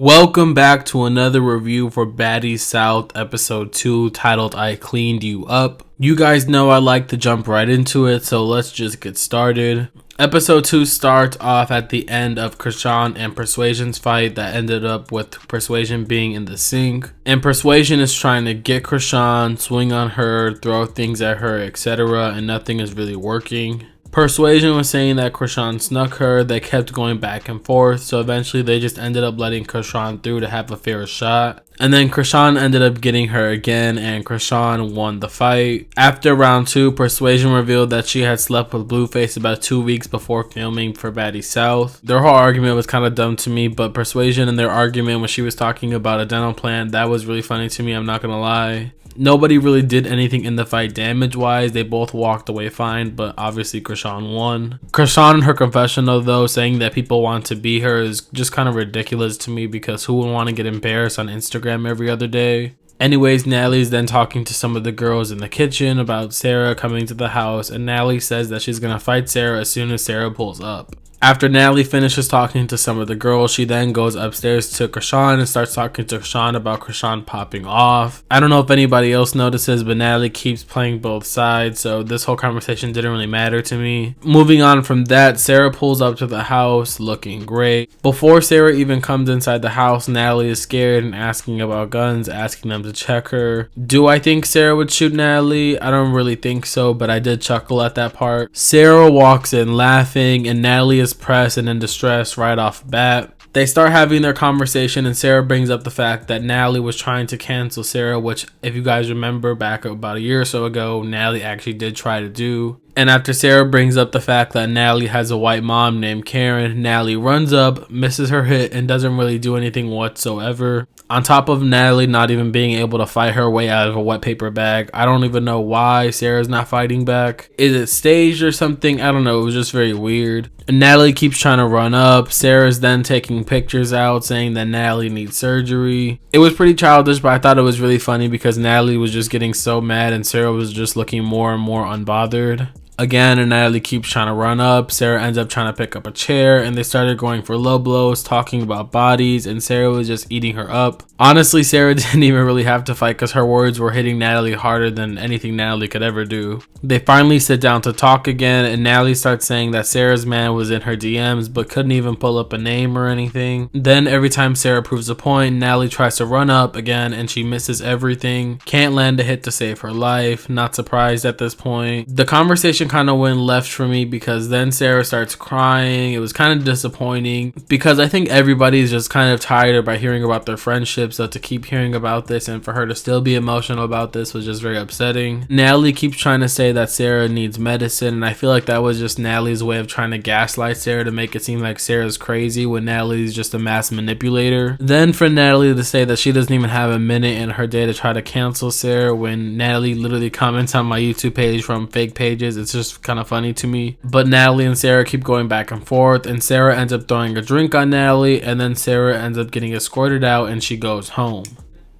Welcome back to another review for Baddies South episode 2 titled I Cleaned You Up. You guys know I like to jump right into it, so let's just get started. Episode 2 starts off at the end of Creshon and Persuasion's fight that ended up with Persuasion being in the sink. And Persuasion is trying to get Creshon, swing on her, throw things at her, etc. and nothing is really working. Persuasion was saying that Creshon snuck her. They kept going back and forth, so eventually they just ended up letting Creshon through to have a fair shot. And then Creshon ended up getting her again, and Creshon won the fight. After round 2, Persuasion revealed that she had slept with Blueface about 2 weeks before filming for Baddies South. Their whole argument was kind of dumb to me, but Persuasion and their argument when she was talking about a dental plan, that was really funny to me, I'm not gonna lie. Nobody really did anything in the fight damage wise. They both walked away fine, but obviously Creshon won. Creshon in her confessional though, saying that people want to be her is just kind of ridiculous to me, because who would want to get embarrassed on Instagram every other day? Anyways, Natalie's then talking to some of the girls in the kitchen about Sarah coming to the house, and Natalie says that she's gonna fight Sarah as soon as Sarah pulls up. After Natalie finishes talking to some of the girls, she then goes upstairs to Creshon and starts talking to Creshon about Creshon popping off. I don't know if anybody else notices, but Natalie keeps playing both sides, so this whole conversation didn't really matter to me. Moving on from that, Sarah pulls up to the house looking great. Before Sarah even comes inside the house, Natalie is scared and asking about guns, asking them to check her. Do I think Sarah would shoot Natalie? I don't really think so, but I did chuckle at that part. Sarah walks in laughing, and Natalie is pressed and in distress right off the bat. They start having their conversation, and Sarah brings up the fact that Natalie was trying to cancel Sarah, which if you guys remember back about a year or so ago, Natalie actually did try to do. And after Sarah brings up the fact that Natalie has a white mom named Karen, Natalie runs up, misses her hit, and doesn't really do anything whatsoever. On top of Natalie not even being able to fight her way out of a wet paper bag. I don't even know why Sarah's not fighting back. Is it staged or something? I don't know. It was just very weird. And Natalie keeps trying to run up. Sarah's then taking pictures out saying that Natalie needs surgery. It was pretty childish, but I thought it was really funny because Natalie was just getting so mad and Sarah was just looking more and more unbothered. Again, and Natalie keeps trying to run up. Sarah ends up trying to pick up a chair, and they started going for low blows, talking about bodies, and Sarah was just eating her up. Honestly, Sarah didn't even really have to fight because her words were hitting Natalie harder than anything Natalie could ever do. They finally sit down to talk again, and Natalie starts saying that Sarah's man was in her DMs but couldn't even pull up a name or anything. Then every time Sarah proves a point, Natalie tries to run up again, and she misses everything. Can't land a hit to save her life. Not surprised at this point. The conversation kind of went left for me because then Sarah starts crying. It was kind of disappointing because I think everybody's just kind of tired by hearing about their friendship, so to keep hearing about this and for her to still be emotional about this was just very upsetting. Natalie keeps trying to say that Sarah needs medicine, and I feel like that was just Natalie's way of trying to gaslight Sarah to make it seem like Sarah's crazy when Natalie's just a mass manipulator. Then for Natalie to say that she doesn't even have a minute in her day to try to cancel Sarah when Natalie literally comments on my YouTube page from fake pages, it's just kind of funny to me. But Natalie and Sarah keep going back and forth, and Sarah ends up throwing a drink on Natalie, and then Sarah ends up getting escorted out and she goes home.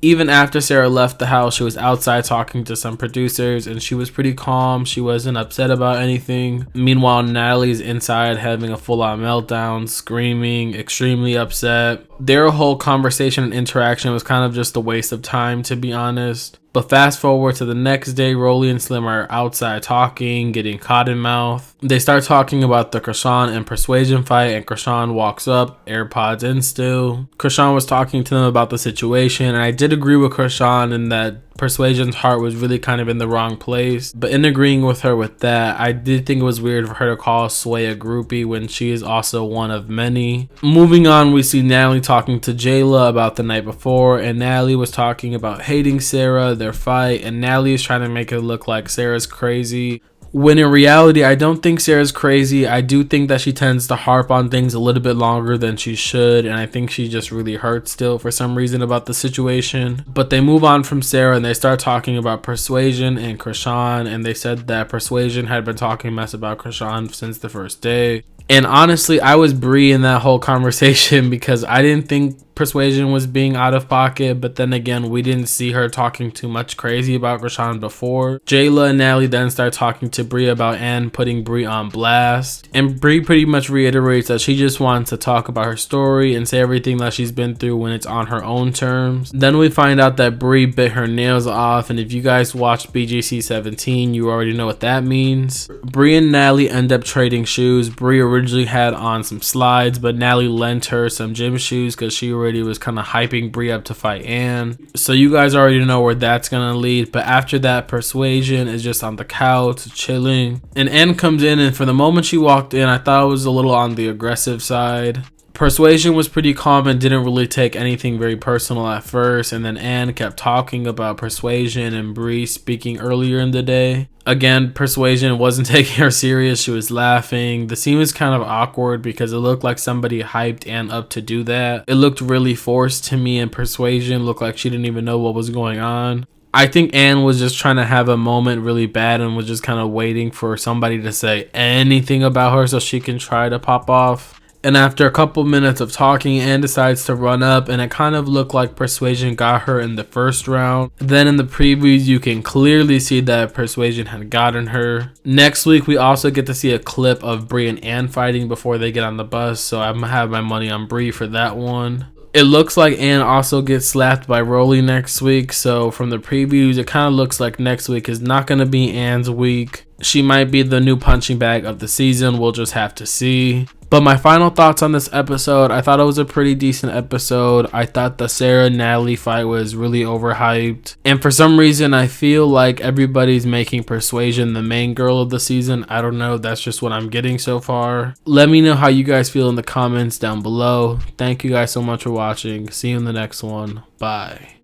Even after Sarah left the house, she was outside talking to some producers, and she was pretty calm. She wasn't upset about anything. Meanwhile, Natalie's inside having a full-on meltdown, screaming, extremely upset. Their whole conversation and interaction was kind of just a waste of time, to be honest. But fast forward to the next day, Rolly and Slim are outside talking, getting cotton mouth. They start talking about the Creshon and Persuasion fight, and Creshon walks up, AirPods in still. Creshon was talking to them about the situation, and I did agree with Creshon in that Persuasion's heart was really kind of in the wrong place. But in agreeing with her with that, I did think it was weird for her to call Sway a groupie when she is also one of many. Moving on, we see Natalie talking to Jayla about the night before, and Natalie was talking about hating Sarah, their fight, and Natalie is trying to make it look like Sarah's crazy. When in reality, I don't think Sarah's crazy. I do think that she tends to harp on things a little bit longer than she should, and I think she just really hurts still for some reason about the situation. But they move on from Sarah and they start talking about Persuasion and Creshon, and they said that Persuasion had been talking mess about Creshon since the first day. And honestly, I was Bree in that whole conversation because I didn't think Persuasion was being out of pocket, but then again, we didn't see her talking too much crazy about Creshon before. Jayla and Natalie then start talking to Bri about Anne putting Bri on blast, and Bri pretty much reiterates that she just wants to talk about her story and say everything that she's been through when it's on her own terms. Then we find out that Bri bit her nails off, and if you guys watched BGC 17, you already know what that means. Bri and Natalie end up trading shoes. Bri originally had on some slides, but Natalie lent her some gym shoes because she already was kind of hyping Bri up to fight Anne. So you guys already know where that's gonna lead. But after that, Persuasion is just on the couch chilling, and Anne comes in, and for the moment she walked in, I thought it was a little on the aggressive side. Persuasion was pretty calm and didn't really take anything very personal at first, and then Anne kept talking about Persuasion and Bri speaking earlier in the day. Again, Persuasion wasn't taking her serious, she was laughing. The scene was kind of awkward because it looked like somebody hyped Anne up to do that. It looked really forced to me, and Persuasion looked like she didn't even know what was going on. I think Anne was just trying to have a moment really bad and was just kind of waiting for somebody to say anything about her so she can try to pop off. And after a couple minutes of talking, Anne decides to run up, and it kind of looked like Persuasion got her in the first round. Then in the previews, you can clearly see that Persuasion had gotten her. Next week, we also get to see a clip of Bri and Anne fighting before they get on the bus, so I'm gonna have my money on Bri for that one. It looks like Anne also gets slapped by Rolly next week, so from the previews, it kind of looks like next week is not going to be Anne's week. She might be the new punching bag of the season, we'll just have to see. But my final thoughts on this episode, I thought it was a pretty decent episode. I thought the Sarah-Natalie fight was really overhyped. And for some reason, I feel like everybody's making Persuasion the main girl of the season. I don't know, that's just what I'm getting so far. Let me know how you guys feel in the comments down below. Thank you guys so much for watching. See you in the next one. Bye.